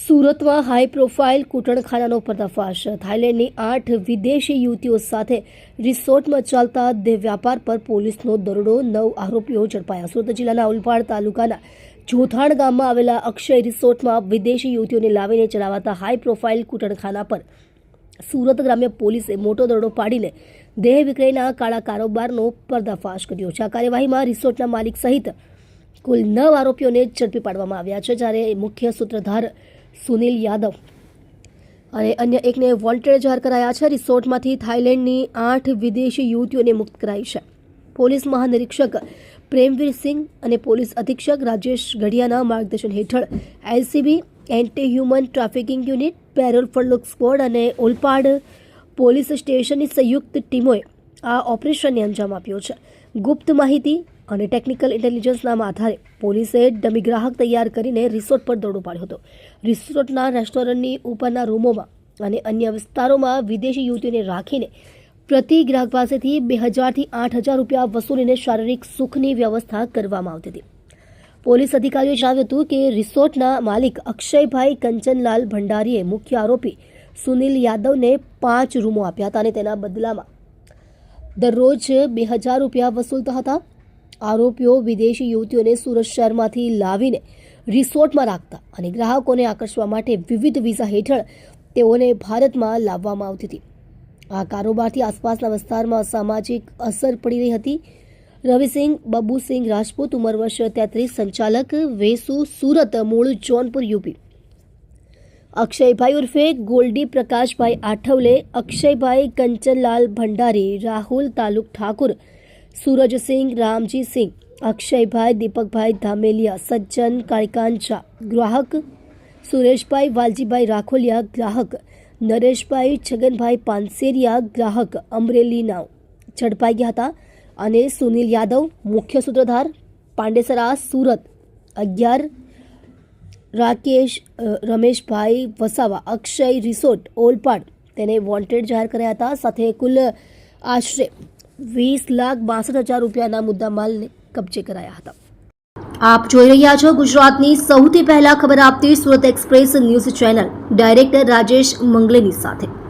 સુરતમાં high profile કૂટણખાનાનો પર્દાફાશ। થાઇલેન્ડની 8 વિદેશી યુવતીઓ સાથે રિસોર્ટમાં ચાલતા દેહ વ્યાપાર પર પોલીસનો દરોડો। 9 આરોપીઓ ઝડપાયા। સુરત જિલ્લાના ઓલપાડ તાલુકાના જોથાણ ગામમાં આવેલા અક્ષય રિસોર્ટમાં વિદેશી યુવતીઓને લાવીને ચલાવાતા હાઈ પ્રોફાઇલ કૂટણખાના પર સુરત ગ્રામ્ય પોલીસે મોટો દરોડો પાડીને દેહ વિક્રયના કાળા કારોબારનો પર્દાફાશ કર્યો છે। આ કાર્યવાહીમાં રિસોર્ટના માલિક સહિત કુલ 9 આરોપીઓને ઝડપી પાડવામાં આવ્યા છે, જ્યારે મુખ્ય સૂત્રધાર સુનિલ યાદવ અને અન્ય એકને વોન્ટેડ જાહેર કરાયા છે। રિસોર્ટમાંથી થાઇલેન્ડની 8 વિદેશી યુવતીઓને મુક્ત કરાઈ છે। પોલીસ મહાનિરીક્ષક પ્રેમવીર સિંહ અને પોલીસ અધિક્ષક રાજેશ ગઢિયાના માર્ગદર્શન હેઠળ LCB, anti human trafficking unit, parole furlough squad અને ઓલપાડ પોલીસ સ્ટેશનની સંયુક્ત ટીમોએ આ ઓપરેશનને અંજામ આપ્યો છે। ગુપ્ત માહિતી અને ટેકનિકલ ઇન્ટેલિજન્સના આધારે પોલીસે ડમી ગ્રાહક તૈયાર કરીને રિસોર્ટ પર દરોડો પાડ્યો હતો। રિસોર્ટના રેસ્ટોરન્ટની ઉપરના રૂમોમાં અને અન્ય વિસ્તારોમાં વિદેશી યુવતીઓને રાખીને પ્રતિ ગ્રાહક પાસેથી 2000 થી 8000 રૂપિયા વસૂલીને શારીરિક સુખની વ્યવસ્થા કરવામાં આવતી હતી। પોલીસ અધિકારીઓએ જણાવ્યું હતું કે રિસોર્ટના માલિક અક્ષયભાઈ કંચનલાલ ભંડારીએ મુખ્ય આરોપી સુનિલ યાદવને 5 રૂમો આપ્યા હતા અને તેના બદલામાં દરરોજ 2000 રૂપિયા વસૂલતા હતા। આરોપીઓ વિદેશી યુવતીઓને સુરત શહેરમાંથી લાવીને રિસોર્ટમાં રાખતા અને ગ્રાહકોને આકર્ષવા માટે વિવિધ વિઝા હેઠળ તેઓને ભારતમાં લાવવામાં આવતી હતી। આ કારોબારથી આસપાસના વિસ્તારમાં સામાજિક અસર પડી રહી હતી। રવિસિંહ બબ્બુસિંહ રાજપૂત, ઉંમર વર્ષ 33, સંચાલક વેસુ, સુરત, મૂળ જોનપુર, યુપી। અક્ષયભાઈ ઉર્ફે ગોલ્ડી પ્રકાશભાઈ આઠવલે, અક્ષયભાઈ કંચનલાલ ભંડારી, રાહુલ તાલુક ઠાકુર, सूरजसिंह रामजी सिंह, अक्षयभाई दीपकभाई धामेलिया, सज्जन कालिकांचा ग्राहक, सुरेशभाई वालजीभाई राखोलिया ग्राहक, नरेशभाई छगनभाई पानसेरिया ग्राहक अमरेलीना ઝડપાઈ ગયા હતા અને સુનિલ યાદવ મુખ્ય સૂત્રધાર પાંડેસરા સુરત 11, રાકેશ રમેશભાઈ વસાવા અક્ષય રિસોર્ટ ઓલપાડ તેને વોન્ટેડ જાહેર કર્યા હતા। સાથે કુલ આશરે 20,62,000 રૂપિયાના મુદ્દા માલને કબજે કરાયા હતા। આપ જોઈ રહ્યા છો ગુજરાતની સૌથી પહેલા ખબર આપતી Surat express news channel, director Rajesh મંગલેની સાથે।